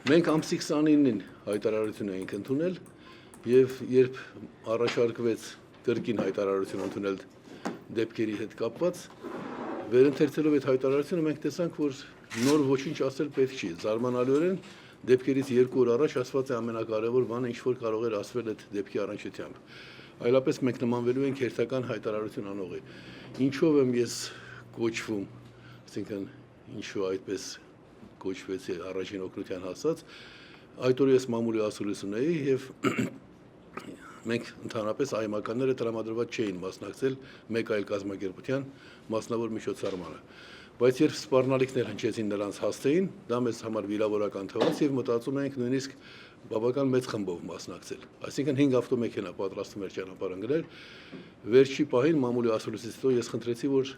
Մենք ամսի 29-ին հայտարարություն էինք ընդունել եւ երբ առաջարկվեց կրկին հայտարարություն ընդունել դեպքերի հետ կապված, վերընթերցելով այդ հայտարարությունը մենք տեսանք, որ նոր ոչինչ ասել պետք չի։ Զարմանալիորեն դեպքերից 2 օր առաջ ասված է ամենակարևոր բանը, ինչ որ կարող էր ասվել այդ դեպքի առնչությամբ։ Այլապես մենք նմանվելու ենք հերթական հայտարարություն անողի։ Ինչով եմ ես կոչվում, այսինքն ինչու այդպես կոչվեցի առաջին օգնության հասած, այդ օրը ես մամուլի ասուլիսուն էի եւ մենք ընդհանրապես այմականները տրամադրված չէին մասնակցել մեկ այլ կազմակերպության մասնավոր միջոցառմանը։ Բայց երբ սպառնալիքներ հնչեցին նրանց հասցեին, դա մեզ համար վիրավորական թվաց եւ մտածում էինք նույնիսկ բավական մեծ խմբով մասնակցել։ Այսինքն 5 ավտոմեքենա պատրաստում էր ճանապարհ ընկնել։ Վերջի պահին մամուլի ասուլիսից հետո ես խնդրեցի, որ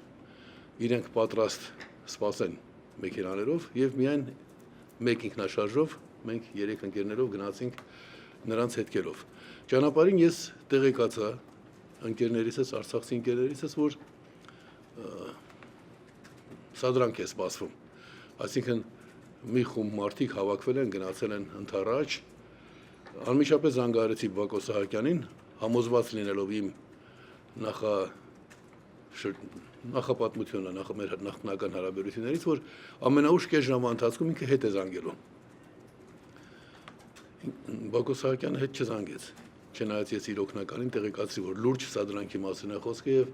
իրենք պատրաստ սպասեն մեքենաներով եւ միայն մեկ ինքնաշարժով մենք 3 ընկերներով գնացինք նրանց հետքերով։ Ճանապարհին ես տեղեկացա ընկերներիցս, արցախցի ընկերներիցս, որ սադրանք է սպասվում։ Այսինքն մի խումբ մարդիկ հավաքվել են, գնացել են ընդառաջ։ Անմիջապես զանգահարեցի Բակո Սահակյանին, համոզված լինելով իմ նախապատմությունը, մեր նախնական հարաբերություններից, որ ամենաուշ կես ժամվա ընթացքում ինքը հետ է զանգելու։ Բակո Սահակյանը հետ չզանգեց, չնայած ես իր օգնականին տեղեկացրի, որ լուրջ սադրանքի մասին է խոսքը եւ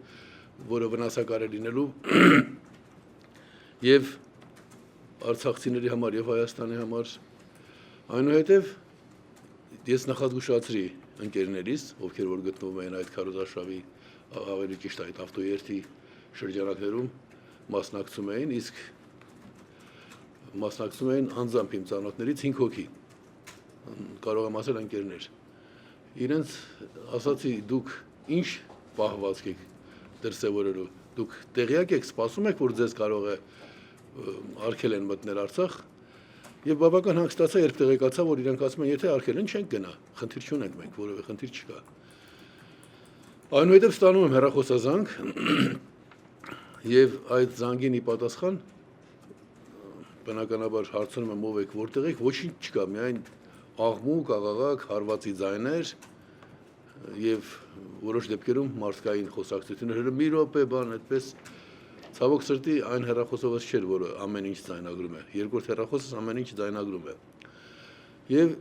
որը վնասակար է լինելու եւ արցախցիների համար եւ Հայաստանի համար, այնուհետեւ ես նախազգուշացրի ընկերներիս, ովքեր որ գտնվում էին այդ քարոզարշավի ավելի ճիշտ այդ ավտոերթի շրջանակներում մասնակցում էին, իսկ մասնակցում էին անձամբ իմ ծանոթներից 5 հոգի, կարող եմ ասել ընկերներ։ Իրենց ասացի, դուք ինչ պահվածք եք դրսևորելու, դուք տեղյակ եք, սպասում եք, որ ձեզ կարող է արգել են մտնել Արցախ, եւ բավական հանգստացա, երբ տեղեկացա, որ իրենք ասում են, եթե արգել են, չենք գնա, խնդիր չունենք մենք, որևէ խնդիր չկա։ Այնուհետև ստանում եմ հեռախոսազանգ եւ այդ զանգին ի պատասխան բնականաբար հարցնում եմ ով եք, որտեղ եք, ոչինչ չկա, միայն աղմուկ, աղաղակ, հարվածի ձայներ եւ որոշ դեպքերում մարդկային խոսակցություններ, մի րոպե բան, այդպես ցավոք սրտի այն հեռախոսովս չէր, որը ամեն ինչ ձայնագրում է, երկրորդ հեռախոսս ամեն ինչ ձայնագրում է։ Եվ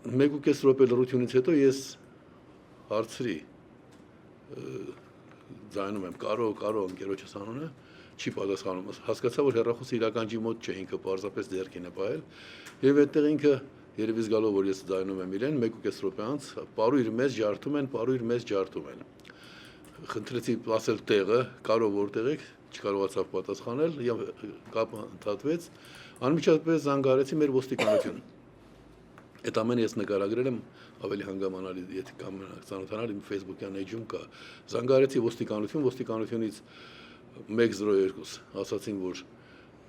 1.5 րոպե լռությունից հետո ես հարցրի ձայնում եմ, կարո ընկերոջս անունը, չի պատասխանում, հասկացա, որ հեռախոսը իր ականջի մոտ չէ, ինքը պարզապես ձեռքին է պահել, եւ այդտեղ ինքը երևի զգալով, որ ես ձայնում եմ իրեն, 1.5 րոպե անց, պարույր մեզ ջարդում են։ Խնդրեցի ասել տեղը, կարո որտեղ եք, չկարողացավ պատասխանել, եւ կապը ընդհատվեց, անմիջապես զանգահարեցի մեր ոստիկանություն։ Այդ ամենը ես նկարագրել եմ ավելի հանգամանալի, եթե կամ ծանոթանալ իմ Facebook-յան էջում կա։ Զանգահարեցի ոստիկանությունից 102 ասացին, որ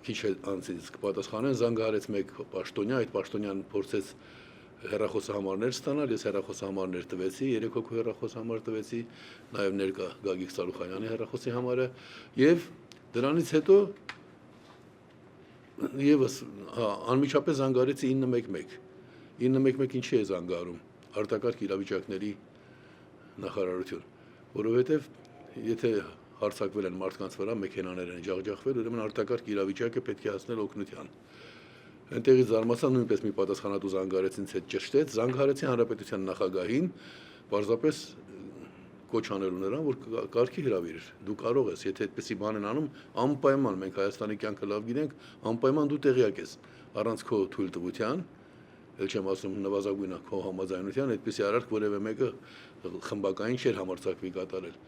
քիչ անցից կպատասխանեն, զանգահարեց մեկ պաշտոնյա, այդ պաշտոնյան փորձեց հեռախոսահամարներ ստանալ, ես հեռախոսահամարներ տվեցի, 3 հոգու հեռախոսահամար տվեցի, նաև ներկա Գագիկ Սարուխանյանի հեռախոսի համարը, եւ դրանից հետո եւս անմիջապես զանգահարեցի 911։ 911 ինչի է զանգահարում, արտակարգ իրավիճակների նախարարություն, որովհետեւ եթե հարձակվել են մարդկանց վրա, մեքենաներ են ջախջախվել, ուրեմն արտակարգ իրավիճակը պետք է հասնել օգնության։ Այնտեղից զարմացա, նույնպես մի պատասխանատու զանգահարեց ինձ հետ ճշտեց, զանգահարեցի հանրապետության նախագահին, պարզապես կոչ անելու նրան, որ կարգի հրավիրեր, դու կարող ես, եթե այդպեսի բան են անում, անպայման մենք Հայաստանի կյանքը լավ գիտենք, անպայման դու տեղյակ ես, առանց քո թույլտվության, ել չեմ ասում նվազագույն քո համաձայնության, այդպեսի արարք որևէ մեկը խմբակային չէր համարձակվի կատարել։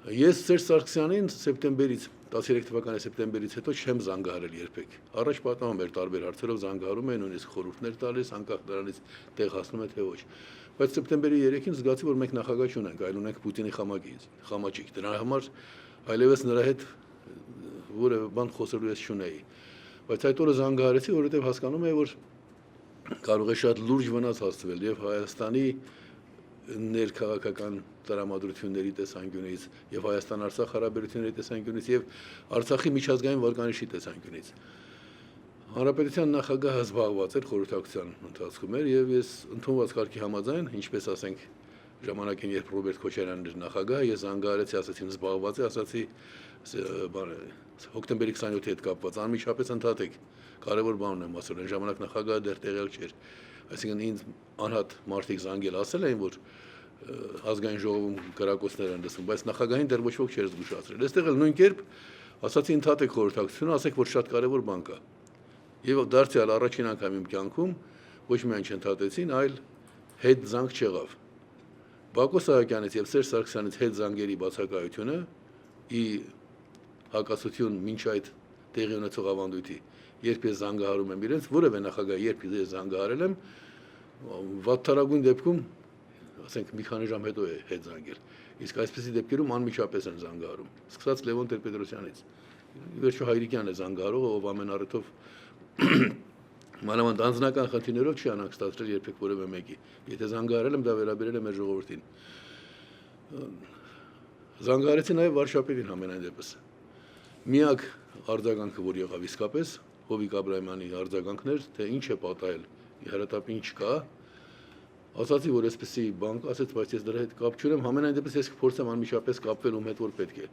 Ես Սերժ Սարգսյանին սեպտեմբերից 13 թվականի սեպտեմբերից հետո չեմ զանգահարել երբեք։ Առաջ պատահում էր տարբեր հարցերով զանգահարում էին, նույնիսկ խորհուրդներ տալիս, անկախ դրանից տեղ հասնում է թե ոչ։ Բայց սեպտեմբերի 3-ին զգացի, որ մենք նախագահ չունենք, այլ ունենք Պուտինի խամաճիկ։ Դրա համար այլևս նրա հետ որևէ բան խոսելու ես չունեի։ Բայց այդ օրը զանգահարեցի, որովհետև հասկանում եի, որ կարող է շատ լուրջ վնաս հասցվել եւ Հայաստանի ներքաղաքական տրամադրությունների տեսանկյունից եւ Հայաստան-Արցախ հարաբերությունների տեսանկյունից եւ Արցախի միջազգային վարկանիշի տեսանկյունից։ Հանրապետության նախագահը զբաղված էր խորհրդակցության ընթացքում էր եւ ես ընդունված կարգի համաձայն, ինչպես ասենք ժամանակին երբ Ռոբերտ Քոչարյանն էր նախագահ, ես զանգահարեցի, ասացի զբաղված է, ասացի հոկտեմբերի 27-ի հետ կապված անմիջապես ընդհատեք, կարևոր բան եմ ասել, այն ժամանակ նախագահը դեռ տեղյակ չէր, այսինքն ինձ անհատ մարդիկ զանգել ասել էին, որ ազգային ժողովում կրակոցներ են լսվում, բայց նախագահին դեռ ոչ ոք չէր զգուշացրել։ Այստեղ էլ նույն կերպ ասացի ընդհատեք խորհրդակցությունը, ասեք, որ շատ կարևոր բան կա։ Եվ դարձյալ առաջին անգամ իմ կյանքում ոչ միայն չընդհատեցին, այլ հետ զանգ չեղավ։ Բակո Սահակյանից եւ Սերժ Սարգսյանից հետ զանգերի բացակայությունը ի հակասություն մինչ այդ տեղի ունեցող ավանդույթի, երբ ես զանգահարում եմ իրենց, որևէ նախագահ երբ ես զանգահարել եմ, վատթարագույն դեպքում, ասենք մի քանի ժամ հետո է հետ զանգել։ Իսկ այսպիսի դեպքերում անմիջապես են զանգահարում։ Սկսած Լևոն Տեր-Պետրոսյանից։ Վերջո Հայրիկյանն է զանգահարողը, ով ամեն առիթով մանավանդ անձնական խնդիրներով չի անհանգստացրել երբեք որևէ մեկի։ Եթե զանգահարել եմ, դա վերաբերել է մեր ժողովրդին։ Զանգահարեցի նաև Վարշապետին ամենայն դեպս։ Միակ արձագանքը, որ եղավ իսկապես, Հովիկ Աբրահամյանի արձագանքն էր, թե ինչ է պատահել, հրատապ ինչ կա, ասացի, որ այսպեսի բան ասեց, բայց ես դրա հետ կապ չունեմ, ամենայն դեպս ես կփորձեմ անմիջապես կապվել ում հետ որ պետք է։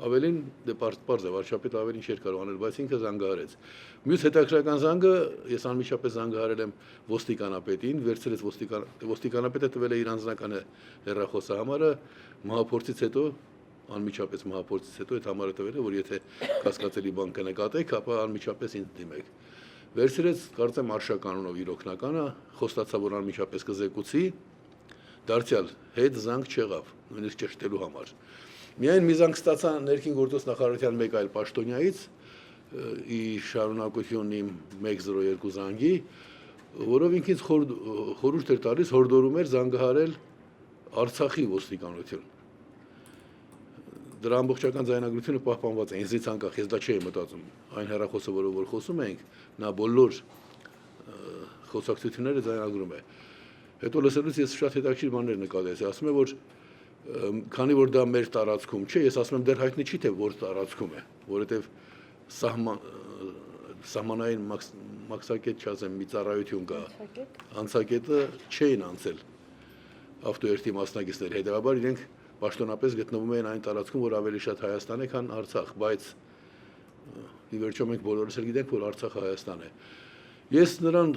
Ավելին դե պարզ է, Վարշապետը ավելին չէր կարող անել, բայց ինքը զանգահարեց։ Մյուս հետաքրքրական զանգը ես անմիջապես զանգահարել եմ ոստիկանապետին, վերցրեց ոստիկանապետը տվել է իր անձնական հեռախոսահամարը, մահափորձից հետո անմիջապես մահափորձից հետո այդ համարը տվել է, որ եթե կասկածելի բան կնկատեք, ապա անմիջապես ինձ դիմեք։ Վերցրեց, կարծեմ Արշակ անունով իր օգնականը, խոստացա, որ անմիջապես կզեկուցի, դարձյալ հետ զանգ չեղավ, նույնիսկ ճշտելու համար։ Միայն մի զանգ ստացա ներքին գործոս նախարարության մեկ այլ պաշտոնյայից, ի շարունակություն իմ 102 զանգի, որով ինքից խորհուրդ էր տալիս, հորդորում էր զանգահարել Արցախի ոստիկանություն։ Դրա ամբողջական ձայնագրությունը պահպանված է, ինձից անկախ, ես դա չէի մտածում։ Այն հեռախոսը, որով որ խոսում ենք, նա բոլոր խոսակցությունները ձայնագրում է։ Հետո լսելուց ես շատ հետաքրքիր բաներ նկատեցի, ասում է, որ քանի որ դա մեր տարածքում չէ, ես ասում եմ դեռ հայտնի չի թե որ տարածքում է, որովհետև սահմանային մաքսակետ չասեմ, մի ծառայություն կա, անցակետը չէին անցել ավտոերթի մասնակիցներ, հետևաբար իրենք պաշտոնապես գտնվում են այն տարածքում, որ ավելի շատ Հայաստան է, քան Արցախ, բայց ի վերջո մենք բոլորս էլ գիտենք, որ Արցախը Հայաստան է։ Ես նրան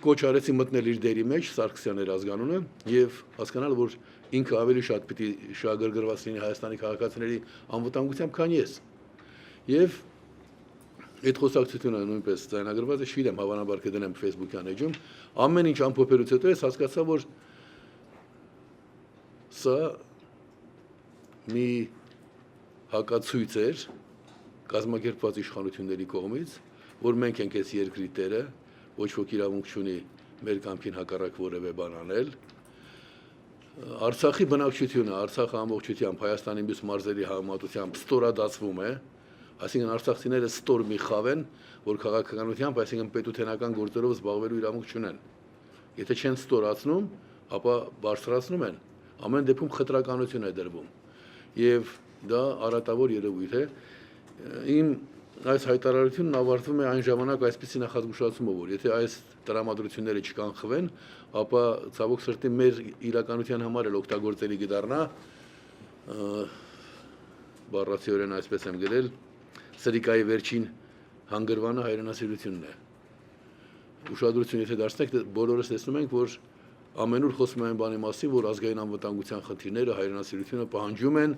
կոչ արեցի մտնել իր դերի մեջ, Սարգսյան էր ազգանունը, եւ հասկանալ, որ ինքը ավելի շատ պիտի շահագրգռված լինի Հայաստանի քաղաքացիների անվտանգությամբ, քան ես։ Եվ այդ խոսակցությունը նույնպես ձայնագրված է, չգիտեմ, հավանաբար կդնեմ Facebook-յան էջում, ամեն ինչ ամփոփելուց հետո ես հասկացա, որ սա մի հակացույց էր կազմակերպված իշխանությունների կողմից, որ մենք ենք այս երկրի տերը, ոչ ոք իրավունք չունի մեր կամքին հակառակ որևէ բան անել։ Արցախի բնակչությունը, Արցախը ամբողջությամբ Հայաստանի մյուս մարզերի համեմատությամբ ստորադասվում է, այսինքն արցախցիները ստոր մի խավ են, որ քաղաքականությամբ, այսինքն պետութենական գործերով զբաղվելու իրավունք չունեն։ Եթե չեն ստորացնում, ապա բարձրացնում են, ամեն դեպքում խտրականություն է դրվում։ Եվ դա արատավոր երևույթ է։ Իմ այս հայտարարությունն ավարտվում է այն ժամանակ այսպիսի նախազգուշացումով, որ եթե այս տրամադրությունները չկանխվեն, ապա ցավոք սրտի մեր իրականության համար էլ օգտագործելի կդառնա, բառացիորեն այսպես եմ գրել, սրիկայի վերջին հանգրվանը հայրենասիրությունն է։ Ուշադրություն եթե դարձնեք, բոլորս տեսնում ենք, որ ամենուր խոսում են բանի մասին, որ ազգային անվտանգության խնդիրները, հայրենասիրությունը պահանջում են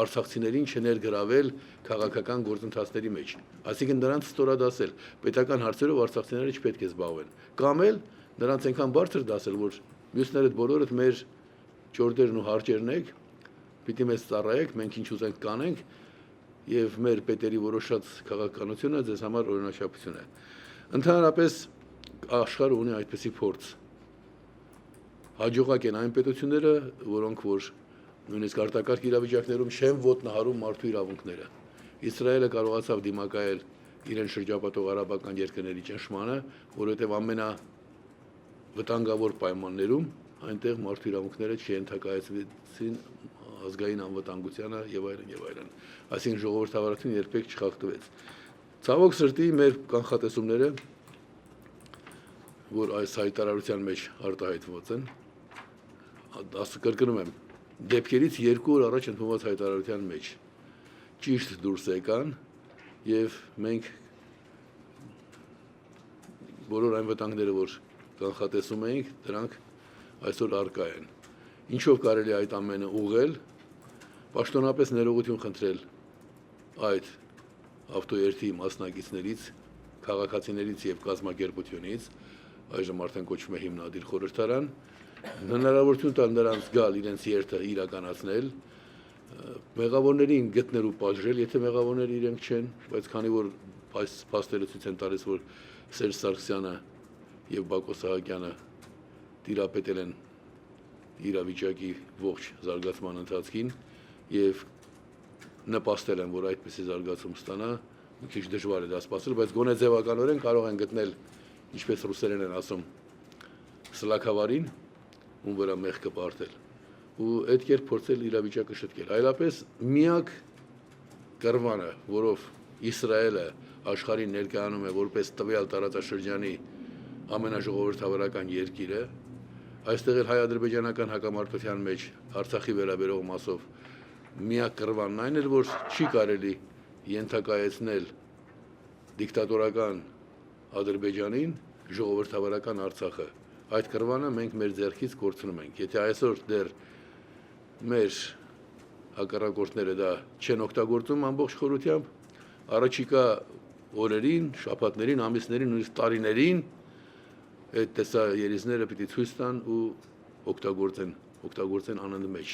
արցախցիներին չներգրավել քաղաքական գործընթացների մեջ։ Այսինքն նրանց ստորադասել, պետական հարցերով արցախցիները չպետք է զբաղվեն։ Կամ էլ նրանց այնքան բարձր դասել, որ մյուսներդ բոլորդ մեր ճորդերն ու հարճերն եք, պիտի մեզ ծառայեք, մենք ինչ ուզենք կանենք, եւ մեր պետերի որոշած քաղաքականությունը ձեզ համար օրինաչափություն է։ Ընդհանրապես աշխարհը ունի այդպիսի փորձ։ Հաջողակ են այն պետությունները, որոնք որ նույնիսկ արտակարգ իրավիճակներում չեն ոտնահարում մարդու իրավունքները։ Իսրայելը կարողացավ դիմակայել իրեն շրջապատող արաբական երկրների ճնշմանը, որովհետև ամենավտանգավոր պայմաններում այնտեղ մարդու իրավունքները չենթակայեցվեցին ազգային անվտանգությանը եւ այլն եւ այլն։ Այսինքն ժողովրդավարությունը երբեք չխախտվեց։ Ցավոք սրտի մեր կանխատեսումները որ այս հայտարարության մեջ արտահայտված են, կրկնում եմ, դեպքերից 2 օր առաջ ընդունված հայտարարության մեջ ճիշտ դուրս եկան եւ մենք բոլոր այն վտանգները, որ կանխատեսում էինք, դրանք այսօր արկա են։ Ինչով կարելի է այդ ամենը ուղղել, պաշտոնապես ներողություն խնդրել այդ ավտոերթի մասնակիցներից, քաղաքացիներից եւ կազմակերպությունից, այժմ արդեն կոչվում է հիմնադիր խորհրդարան, հնարավորություն տալ նրանց գալ իրենց երթը իրականացնել, մեղավորներին գտնել ու պատժել, եթե մեղավորները իրենք չեն, բայց քանի որ այս փաստերը ցույց են տալիս, որ Սերժ Սարգսյանը եւ Բակո Սահակյանը տիրապետել են իրավիճակի ողջ զարգացման ընթացքին եւ նպաստել են, որ այդպիսի զարգացում ստանա, մի քիչ դժվար է դա սպասել, բայց գոնե ձևականորեն կարող են գտնել, ինչպես ռուսերեն են ասում, սլաքավարին, ում վրա մեղքը պարտել, ու այդ կերպ փորձել իրավիճակը շտկել։ Այլապես միակ կռվանը, որով Իսրայելը աշխարհին ներկայանում է որպես տվյալ տարածաշրջանի ամենաժողովրդավարական երկիրը, այստեղ էլ հայ-ադրբեջանական հակամարտության մեջ Արցախի վերաբերող մասով միակ կռվանն այն էր, որ չի կարելի ենթակայեցնել դիկտատորական Ադրբեջանին ժողովրդավարական Արցախը։ Այդ կռվանը մենք մեր ձեռքից կորցնում ենք։ Եթե այսօր դեռ մեր հակառակորդները դա չեն օգտագործում ամբողջ խորությամբ, առաջիկա օրերին, շաբաթներին, ամիսներին, նույնիսկ տարիներին այդ տեսաերիզները պիտի ցույց տան ու օգտագործեն անընդմեջ։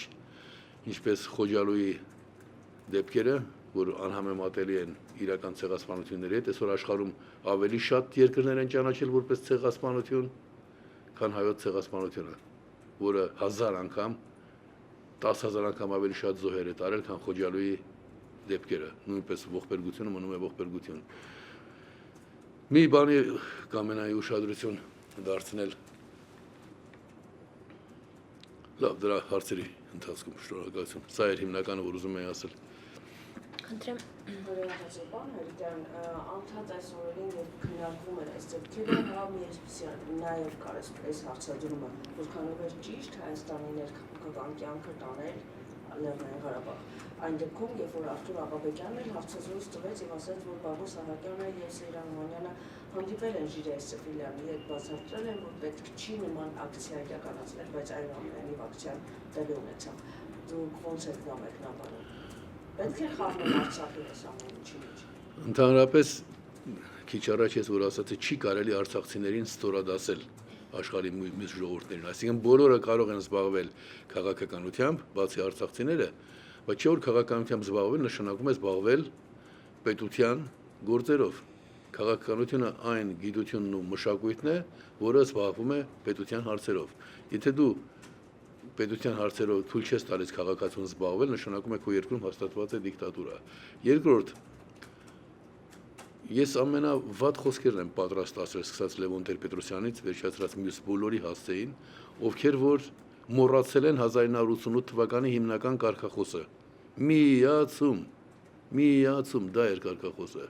Ինչպես Խոջալույի դեպքերը, որ անհամեմատելի են իրական ցեղասպանությունների հետ, այսօր աշխարհում ավելի շատ երկրներ են ճանաչել որպես ցեղասպանություն, քան հայոց ցեղասպանությունը, որը 1000 անգամ, 10,000 անգամ ավելի շատ զոհեր է տարել, քան Խոջալույի դեպքերը, նույնպես ողբերգությունը մնում է ողբերգություն։ Մի բանի կամենայի ուշադրություն դարձնել լավ դրա հարցերի ընթացքում շնորհակալություն։ Սա էր հիմնականը, որ ուզում եի ասել։ Խնդրեմ Բարոյական Հերիկյան, անդադ այս օրերին երբ քննարկվում էր այս դեպքերը, հա մի այսպիսի նաև կար այս հարցադրումը, որքանով էր ճիշտ Հայաստանի ներքաղաքական կյանքը տանել Լեռնային Ղարաբաղ։ Այն դեպքում, երբ որ Արթուր Աղաբեկյանն էլ հարցազրույց տվեց եւ ասաց, որ Բաղո Սահակյանը եւ Սեյրան Մանյանը հանդիպել են ԺԴՍ ֆիլիալի հետ, բացատրել են, որ պետք չի նման ակցիա իրականացնել, բայց այնուամենայնիվ ակցիան տեղի ունեցավ։ Դուք ո՞նց եք դա մեկնաբանում։ Պետք է խառնել Արցախի այս ամեն ինչի մեջ։ Ընդհանրապես քիչ առաջ ես որ ասացի, չի կարելի արցախցիներին ստորադասել աշխարհի մյուս ժողովուրդներին, այսինքն բոլորը կարող են զբաղվել քաղաքականությամբ, բացի արցախցիները, բայց չէ որ քաղաքականությամբ զբաղվել նշանակում է զբաղվել պետության գործերով։ Քաղաքականությունը այն գիտությունն ու մշակույթն է, որը զբաղվում է պետության հարցերով։ Եթե դու պետության հարցերով թույլ չես տալիս քաղաքացուն զբաղվել, նշանակում է քո երկրում հաստատված է դիկտատուրա։ Երկրորդ, ես ամենավատ խոսքերն եմ պատրաստ ասել, սկսած Լևոն Տեր-Պետրոսյանից, վերջացրած մյուս բոլորի հասցեին, ովքեր որ մոռացել են 1988 թվականի հիմնական կարգախոսը։ Միացում, դա էր կարգախոսը։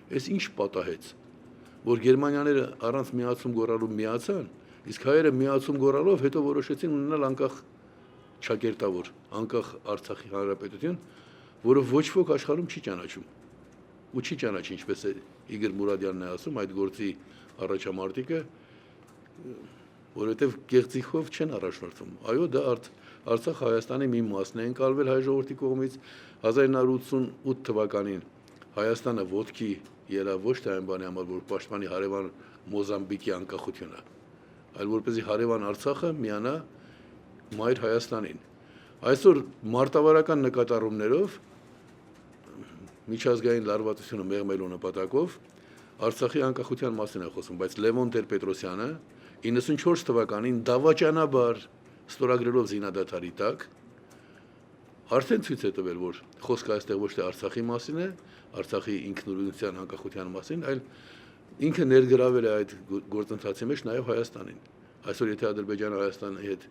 Այս ինչ պատահեց, որ գերմանյաները առանց միացում գոռալու միացան, իսկ հայերը միացում գոռալով հետո որոշեցին ունենալ անկախ ճակերտավոր, անկախ Արցախի հանրապետություն, որը ոչ ոք աշխարհում չի ճանաչում։ Ու չի ճանաչի, ինչպես է Իգոր Մուրադյանն է ասում, այդ գործի առաջամարտիկը, որովհետև գեղձիքով չեն առաջնորդվում։ Այո, դա Արցախ Հայաստանի մի մասն է ընկալվել հայ ժողովրդի կողմից 1988 թվականին Հայաստանը ոտքի ելավ ոչ թե այն բանի համար, որ պաշտպանի հարևան Մոզամբիկի անկախությունը, այլ որպեսզի հարևան Արցախը միանա մայր Հայաստանին։ Այսօր մարտավարական նկատառումներով միջազգային լարվածությունը մեղմելու նպատակով Արցախի անկախության մասին է խոսում, բայց Լևոն Տեր-Պետրոսյանը 94 թվականին դավաճանաբար ստորագրելով զինադադարի տակ արդեն ցույց է տվել, որ խոսքը այստեղ ոչ թե Արցախի մասին է, Արցախի ինքնուրույնության անկախության մասին, այլ ինքը ներգրավել է այդ գործընթացի մեջ նաև Հայաստանին։ Այսօր եթե Ադրբեջանը Հայաստանի հետ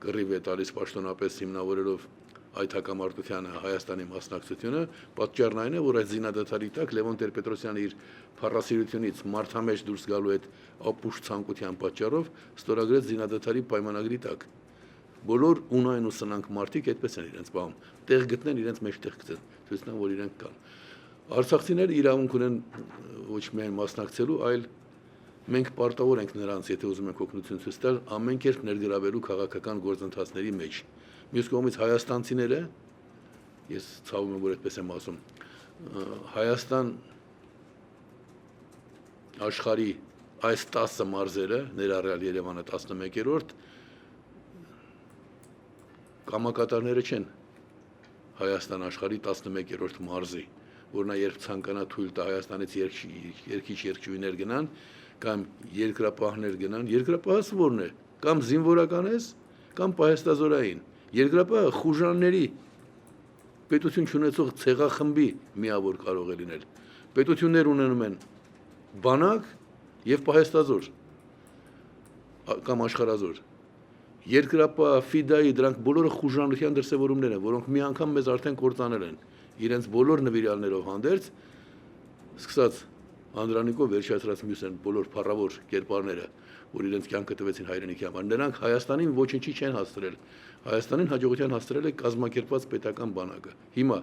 կռիվ է տալիս պաշտոնապես հիմնավորելով այդ հակամարտությանը Հայաստանի մասնակցությունը, պատճառն այն է, որ այդ զինադադարի տակ Լևոն Տեր-Պետրոսյանը իր փառասիրությունից մարդամեջ դուրս գալու այդ ապուշ ցանկության պատճառով ստորագրեց զինադադարի պայմանագրի տակ։ Բոլոր ունայն ու սնանկ մարդիկ այդպես են իրենց բանում, տեղ գտնեն իրենց մեջ տեղ գցեն, ցույց տան, որ իրենք կան։ Արցախցիները իրավունք ունեն ոչ միայն մասնակցելու, այլ մենք պարտավոր ենք նրանց, եթե ուզում ենք օգնություն ցույց տալ, ամեն կերպ ներգրավելու քաղաքական գործընթացների մեջ։ Մյուս կողմից հայաստանցիները, ես ցավում եմ, որ այդպես եմ ասում, Հայաստան աշխարհի այս 10 մարզերը, ներառյալ Երևանը 11-րդ, կամակատարները չեն Հայաստան աշխարհի 11-րդ մարզի, որ նա երբ ցանկանա թույլ տա Հայաստանից երկիչ-երկչույներ գնան, կամ երկրապահներ գնան, երկրապահը որն է, կամ զինվորական ես, կամ պահեստազորային, երկրապահը խուժանների պետություն չունեցող ցեղախմբի միավոր կարող է լինել, պետություններ ունենում են բանակ և պահեստազոր, կամ աշխարհազոր, երկրապահ, ֆիդայի, դրանք բոլորը խուժանության դրսևորումներ են, որոնք մի անգամ մեզ արդեն կործանել են, իրենց բոլոր նվիրյալներով հանդերձ, սկսած Անդրանիկով վերջացրած մյուս են բոլոր փառավոր կերպարները, որ իրենց կյանքը տվեցին հայրենիքի համար, նրանք Հայաստանին ոչինչի չեն հասցրել, Հայաստանին հաջողության հասցրել է կազմակերպված պետական բանակը։ Հիմա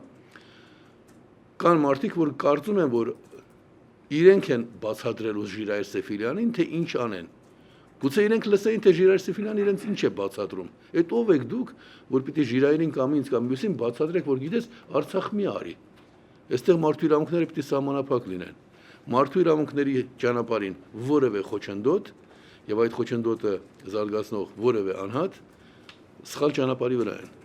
կան մարդիկ, որ կարծում են, որ իրենք են բացատրել Ժիրայր Սեֆիլյանին, թե ինչ անեն։ Գուցե իրենք լսեին, թե Ժիրայր Սեֆիլյանը իրենց ինչ է բացատրում։ Այդ ով եք դուք, որ պիտի Ժիրայրին կամ ինձ կամ մյուսին բացատրեք, որ գիտես, Արցախ մի արի։ Այստեղ մարդու իրավունքները պիտի սահմանափակ լինեն։ Մարդու իրավունքների ճանապարհին որևէ խոչընդոտ եւ այդ խոչընդոտը զարգացնող որևէ անհատ սխալ ճանապարհի վրա են։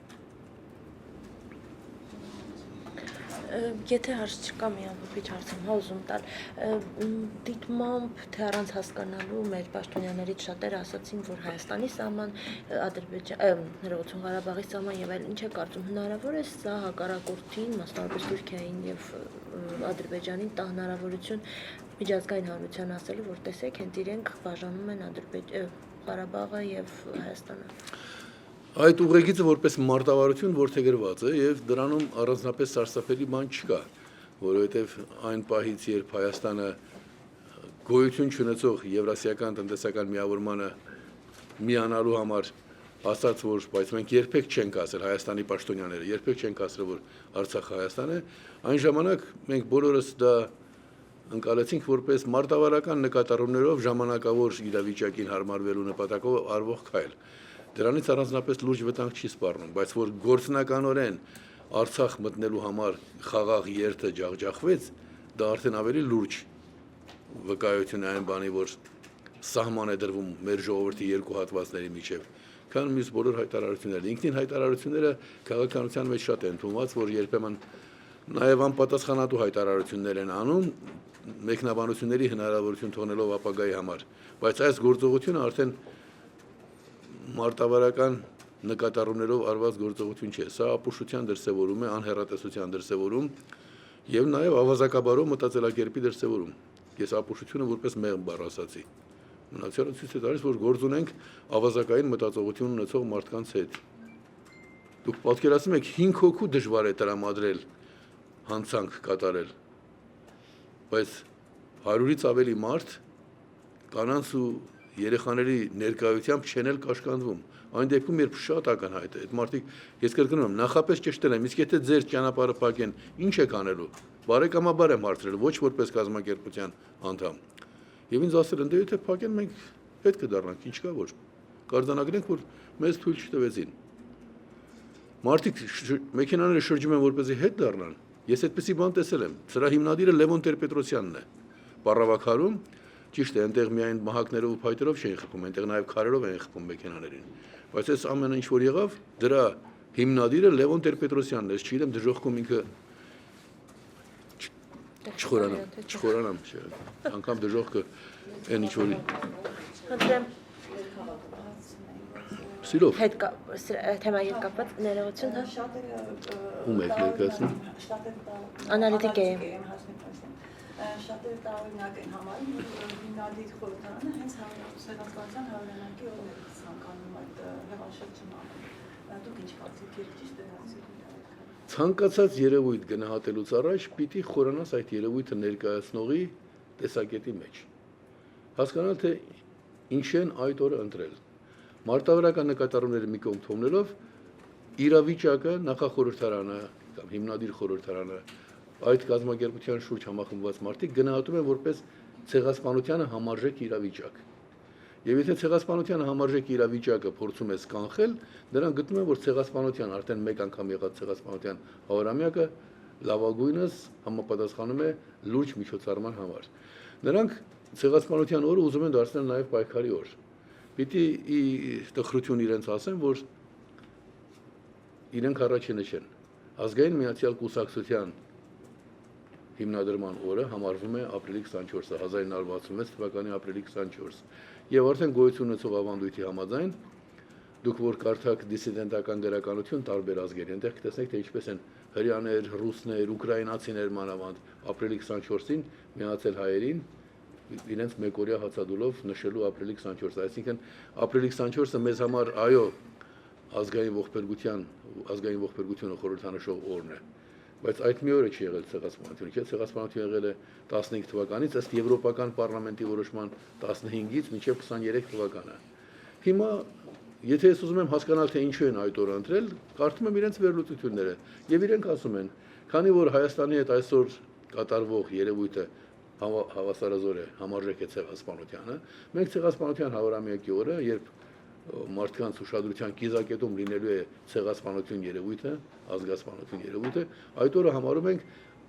Եթե հարց չկա, մի ամփոփիչ հարց եմ ուզում տալ, դիտմամբ թե առանց հասկանալու մեր պաշտոնյաներից շատերը ասացին, որ Հայաստանի սահման, Հրողություն Ղարաբաղի սահման եւ այլն, ինչ է կարծում, հնարավոր է սա հակառակորդին, մասնավորապես Թուրքիային եւ Ադրբեջանին տա հնարավորություն միջազգային հանրության ասելու, որ տեսեք, հենց իրենք բաժանում են Ղարաբաղը եւ Հայաստանը։ Այդ ուղեգիծը որպես մարտավարություն որդեգրված է եւ դրանում առանձնապես սարսափելի բան չկա, որովհետեւ այն պահից, երբ Հայաստանը գոյություն չունեցող Եվրասիական տնտեսական միավորմանը միանալու համար ասաց, որ բայց մենք երբեք չենք ասել Հայաստանի պաշտոնյաները, երբեք չենք ասել, որ Արցախը Հայաստան է, այն ժամանակ մենք բոլորս դա ընկալեցինք որպես մարտավարական նկատառումներով ժամանակավոր իրավիճակին հարմարվելու նպատակով արվող քայլ։ Դրանից առանձնապես լուրջ վտանգ չի սպառնում, բայց որ գործնականորեն Արցախ մտնելու համար խաղաղ երթը ջախջախվեց, դա արդեն ավելի լուրջ վկայություն է այն բանի, որ սահման է դրվում մեր ժողովրդի երկու հատվածների միջև, քան մյուս բոլոր հայտարարությունները։ Ինքնին հայտարարությունները քաղաքականության մեջ շատ են ընդունված, որ երբեմն նաև անպատասխանատու հայտարարություններ են անում, մեկնաբանությունների հնարավորություն թողնելով ապագայի համար, բայց այս գործողությունը արդեն մարտավարական նկատառումներով արված գործողություն չէ, սա ապուշության դրսևորում է, անհեռատեսության դրսևորում եւ նաեւ ավազակաբարով մտածելակերպի դրսևորում։ Ես ապուշությունը որպես մեղմ բառ ասացի։ Մնացյալը ցույց է տալիս, որ գործ ունենք ավազակային մտածողություն ունեցող մարդկանց հետ։ Դուք պատկերացնում եք 5 հոգու դժվար է տրամադրել հանցանք կատարել, բայց 100-ից ավելի մարդ կանանց ու երեխաների ներկայությամբ չեն էլ կաշկանդվում։ Այն դեպքում, երբ շատ ակնհայտ է, այդ մարդիկ, ես կրկնում եմ, նախապես ճշտել եմ, իսկ եթե ձեր ճանապարհը փակեն, ինչ եք անելու։ Բարեկամաբար եմ հարցրել, ոչ որպես կազմակերպության անդամ։ Եվ ինձ ասել են, դե եթե փակեն, մենք պետք է դառնանք, ինչ կա որ։ Կարձանագրենք, որ մեզ թույլ չտվեցին։ Մարդիկ մեքենաները շրջում են, որպեսզի հետ դառնան։ Ես այդպեսի բան տեսել եմ։ Սրա հիմնադիրը Լևոն Տեր-Պետրոսյանն է։ Պառավաքարում ճիշտ է, այնտեղ միայն մահակներով ու փայտերով չէին խփում, այնտեղ նաև քարերով էին խփում մեքենաներին։ Բայց այս ամենը ինչ որ եղավ, դրա հիմնադիրը Լևոն Տեր-Պետրոսյանն է, ես չգիտեմ դժոխքում ինքը չխորանամ, անգամ դժոխքը այն ինչ որ Սիրով։ Հետ թեմայի հետ կապված ներողություն, հա։ Ում եք ներկայացնում։ Անալիտիկ է։ Շատերը տարօրինակ են համարում, որ հիմնադիր խորհրդարանը հենց Սերասպանության 100-ամյակի օրն է ցանկանում այդ հեղաշրջումը անել։ Դուք ինչ կարծիք եք, ճիշտ է հասցրել։ Ցանկացած երևույթ գնահատելուց առաջ պիտի խորանաս այդ երևույթը ներկայացնողի տեսակետի մեջ։ Հասկանալ թե ինչ են այդ օրը ընտրել։ Մարտավարական նկատառումները մի կողմ թողնելով իրավիճակը նախախորհրդարանը կամ հիմնադիր խորհրդարանը այդ կազմակերպության շուրջ համախմբված մարդիկ գնահատում են որպես ցեղասպանությանը համարժեք իրավիճակ։ Եվ եթե ցեղասպանությանը համարժեք իրավիճակը փորձում ես կանխել, նրանք գտնում են, որ ցեղասպանության արդեն մեկ անգամ եղած ցեղասպանության 100-ամյակը լավագույնս համապատասխանում է լուրջ միջոցառման համար։ Նրանք ցեղասպանության օրը ուզում են դարձնել նաև պայքարի օր։ Պիտի տխրություն իրենց ասեն, որ իրենք առաջինը չեն։ Ազգային միացյալ կուսակցության հիմնադրման օրը համարվում է ապրիլի 24-ը, 1966 թվականի ապրիլի 24։ Եվ արդեն գոյություն ունեցող ավանդույթի համաձայն դուք որ կարդաք դիսիդենտական գրականություն տարբեր ազգերի, այնտեղ կտեսնեք թե ինչպես են հրեաներ, ռուսներ, ուկրաինացիներ մանավանդ ապրիլի 24-ին միացել հայերին իրենց մեկօրյա հացադուլով նշելու ապրիլի 24-ը, այսինքն ապրիլի 24-ը մեզ համար այո ազգային ողբերգությունը խորհրդանշող օրն է, բայց այդ մի օրը չի եղել ցեղասպանությունը, չէ՞, ցեղասպանությունը եղել է 15 թվականից ըստ Եվրոպական պարլամենտի որոշման 15-ից մինչև 23 թվականը։ Հիմա եթե ես ուզում եմ հասկանալ թե ինչու են այդ օրը ընտրել, կարդում եմ իրենց վերլուծությունները եւ իրենք ասում են, քանի որ Հայաստանի հետ այսօր կատարվող երևույթը հավասարազոր է համարժեք է ցեղասպանությանը, մենք ցեղասպանության 100-ամյակի օրը, երբ մարդկանց ուշադրության կիզակետում լինելու է ցեղասպանություն երևույթը, ազգասպանություն երևույթը, այդ օրը համարում ենք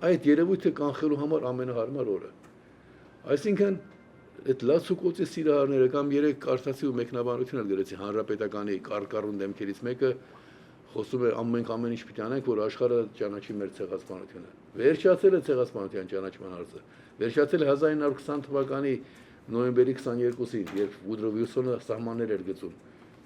այդ երևույթը կանխելու համար ամենահարմար օրը։ Այսինքն այդ լացուկոցի սիրահարները կամ երեք կարդացի ու մեկնաբանություն էլ գրեցի հանրապետականի կարկառուն դեմքերից մեկը խոսում է ամեն ինչ պիտի անենք, որ աշխարհը ճանաչի մեր ցեղասպանությունը։ Վերջացել է ցեղասպանության ճանաչման հարցը։ Վերջացել է 1920 թվականի նոյեմբերի 22-ին, երբ Վուդրո Վիլսոնը սահմաններ էր գծում։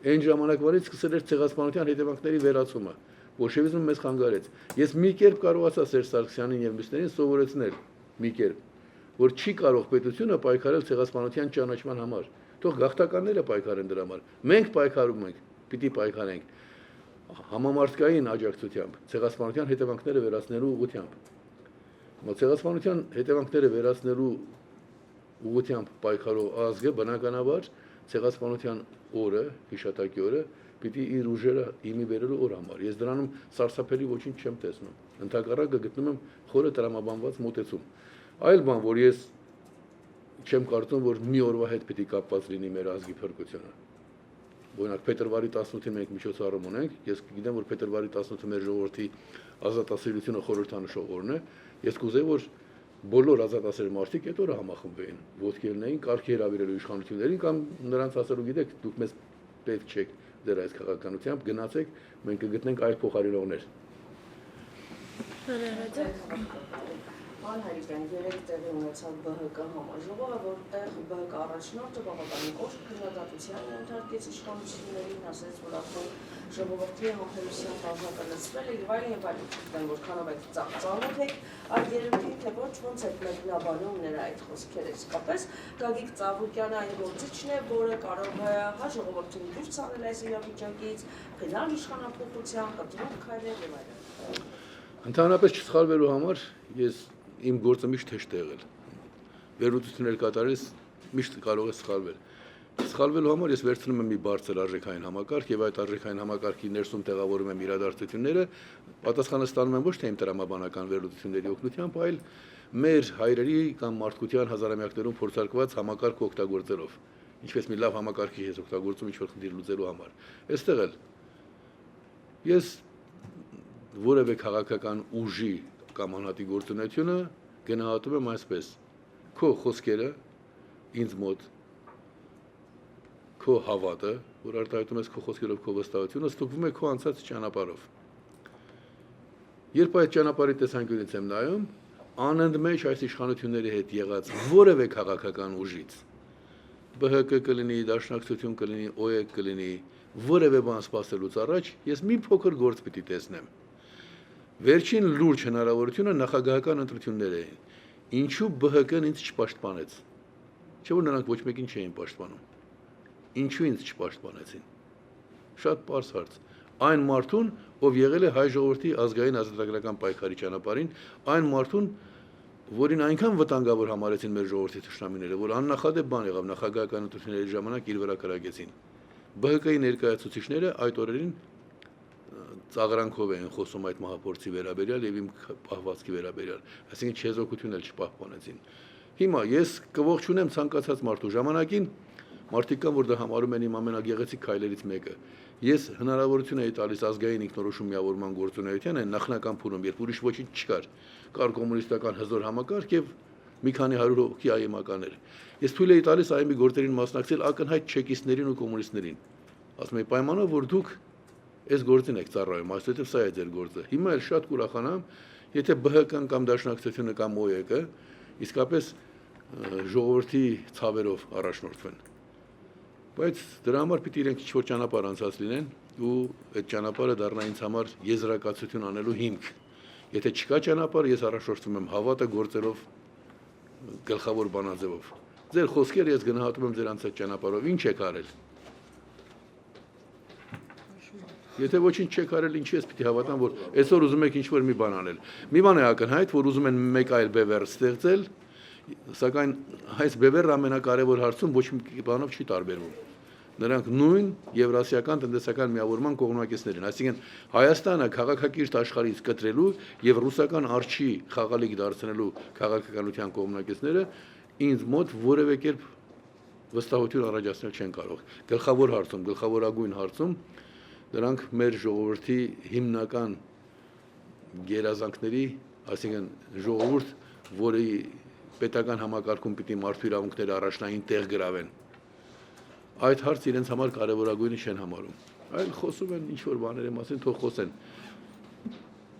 Այն ժամանակվանից սկսել էր ցեղասպանության հետևանքների վերացումը։ Բոլշևիզմը մեզ խանգարեց։ Ես մի կերպ կարողացա Սերժ Սարգսյանին եւ մյուսներին սովորեցնել, մի կերպ, որ չի կարող պետությունը պայքարել ցեղասպանության ճանաչման համար։ Թող գաղթականները պայքարեն դրա համար։ Մենք պայքարում ենք, պիտի պայքարենք համամարտկային աջակցությամբ, ցեղասպանության հետևանքները վերացնելու ուղղությամբ։ Ցեղասպանության հետևանքները վերացնելու ուղղությամբ պայքարող ազգը բնականաբար ցեղասպանության օրը, հիշատակի օրը պիտի իր ուժերը իմի բերելու օր համար։ Ես դրանում սարսափելի ոչինչ չեմ տեսնում։ Ընդհակառակը գտնում եմ խորը տրամաբանված մոտեցում։ Այլ բան, որ ես չեմ կարծում, որ մի օրվա հետ պիտի կապված լինի մեր ազգի փրկությունը։ Օրինակ փետրվարի 18-ին մենք միջոցառում ունենք, ես գիտեմ, որ փետրվարի 18-ը մեր ժողովրդի ազատասիրությունը խորհրդանշող օրն է։ Ես կուզեի, որ բոլոր ազատասեր մարդիկ այդ օրը համախմբվեին, ոտքի ելնեին, կարգի հրավիրելու իշխանություններին կամ նրանց ասելու գիտեք, դուք մեզ պետք չեք ձեր այս քաղաքականությամբ, գնացեք, մենք կգտնենք այլ փոխարինողներ։ Անհայտեն երեք տեղի ունեցավ ԲՀԿ համաժողովը, որտեղ ԲՀԿ առաջնորդը բավականին կոշտ քննադատության ենթարկեց իշխանություններին, ասաց, որ արդեն ժողովրդի համբերության բաժակալացվել է եւ այլն, որքանով եք ծանոթ եք այդ երևույթին, թե ոչ ոնց եք մեկնաբանում նրա այդ խոսքերը։ Իսկապես Գագիկ Ծաղուկյանը այն գործիչն է, որը կարող է ժողովրդին դուրս հանել այս իրավիճակից, գնալ իշխանափոխության, կտրուկ քայլեր եւ այլն։ Ընդհանրապես չսխալվելու համար ես իմ գործը միշտ հեշտ է եղել։ Վերլուծություններ կատարելիս միշտ կարող է սխալվել։ Սխալվելու համար ես վերցնում եմ մի բարձր արժեքային համակարգ եւ այդ արժեքային համակարգի ներսում տեղավորում եմ իրադարձությունները, պատասխանը ստանում եմ ոչ թե իմ տրամաբանական վերլուծությունների օգնությամբ, այլ մեր հայրերի կամ մարդկության հազարամյակներում փորձարկված համակարգ օգտագործելով։ Ինչպես մի լավ համակարգի ես օգտագործում ինչ-որ խնդիր լուծելու համար։ Այստեղ էլ ես որևէ քաղաքական ուժի կամ անհատի գործունեությունը գնահատում եմ այսպես. քո խոսքերը ինձ մոտ, քո հավատը, որ արտահայտում ես քո խոսքերով քո վստահությունը, ստուգվում է քո անցած ճանապարհով։ Երբ այդ ճանապարհի տեսանկյունից եմ նայում, անընդմեջ այս իշխանությունների հետ եղած որևէ քաղաքական ուժից, ԲՀԿ կլինի, Դաշնակցություն կլինի, ՕԵԿ կլինի, որևէ բան սպասելուց առաջ ես մի փոքր գործ պիտի տեսնեմ։ Վերջին լուրջ հնարավորությունը նախագահական ընտրություններ էին։ Ինչու ԲՀԿ-ն ինձ չպաշտպանեց։ Չէ՞ որ նրանք ոչ մեկին չէին պաշտպանում։ Ինչու ինձ չպաշտպանեցին։ Շատ պարզ հարց։ այն մարդուն, ով եղել է հայ ժողովրդի ազգային ազատագրական պայքարի ճանապարհին, այն մարդուն, որին այնքան վտանգավոր համարեցին մեր ժողովրդի թշնամիները, որ աննախադեպ բան եղավ նախագահական ընտրությունների ժամանակ իր վրա կրակեցին։ ԲՀԿ-ի ներկայացուցիչները այդ օրերին ծաղրանքով էին խոսում այդ մահափորձի վերաբերյալ եւ իմ պահվածքի վերաբերյալ, այսինքն չեզոքություն էլ չպահպանեցին։ Հիմա ես կողջունեմ ցանկացած մարդու ժամանակին մարդիկ կան, որ դա համարում են իմ ամենագեղեցիկ քայլերից մեկը։ Ես հնարավորություն էի տալիս ազգային ինքնորոշում միավորման գործունեության այն նախնական փուլում, երբ ուրիշ ոչինչ չկար, կար կոմունիստական հզոր համակարգ եւ մի քանի 100 հոգի այեմականներ։ Ես թույլ էի տալիս այեմի գործերին մասնակցել ակնհայտ չեկիստներին ու կոմունիստներին։ Ասում էի պայմանով, որ դուք այս գործին եք ծառայում, այսուհետև սա է ձեր գործը։ Հիմա էլ շատ կուրախանամ, եթե ԲՀԿ-ն կամ Դաշնակցությունը կամ ՕԵԿ-ը իսկապես ժողովրդի ցավերով առաջնորդվեն։ Բայց դրա համար պիտի իրենք ինչ-որ ճանապարհ անցած լինեն ու այդ ճանապարհը դառնա ինձ համար եզրակացություն անելու հիմք։ Եթե չկա ճանապարհ, ես առաջնորդվում եմ հավատը գործերով, գլխավոր բանաձևով։ Ձեր խոսքերը ես գնահատում եմ ձեր անցած ճանապարհով, ինչ եք արել։ Եթե ոչինչ չեք արել, ինչի ես պիտի հավատամ, որ այսօր ուզում եք ինչ-որ մի բան անել։ Մի բան է ակնհայտ, որ ուզում են մեկ այլ բևեռ ստեղծել, սակայն այս բևեռը ամենակարևոր հարցում ոչ մի բանով չի տարբերվում։ Նրանք նույն եվրասիական տնտեսական միավորման կողմնակիցներ են, այսինքն Հայաստանը քաղաքակիրթ աշխարհից կտրելու եւ ռուսական արջի խաղալիք դարձնելու քաղաքականության կողմնակիցները ինձ մոտ որևէ կերպ վստահություն առաջացնել չեն կարող։ Գլխավոր հարցում, գլխավորագույն հարցում դրանք մեր ժողովրդի հիմնական գերազանքների, այսինքն ժողովուրդ, որի պետական համակարգում պիտի մարդու իրավունքները առաջնային տեղ գրավեն։ Այդ հարցը իրենց համար կարևորագույնը չեն համարում։ Այլ խոսում են ինչ-որ բաների մասին, թող խոսեն։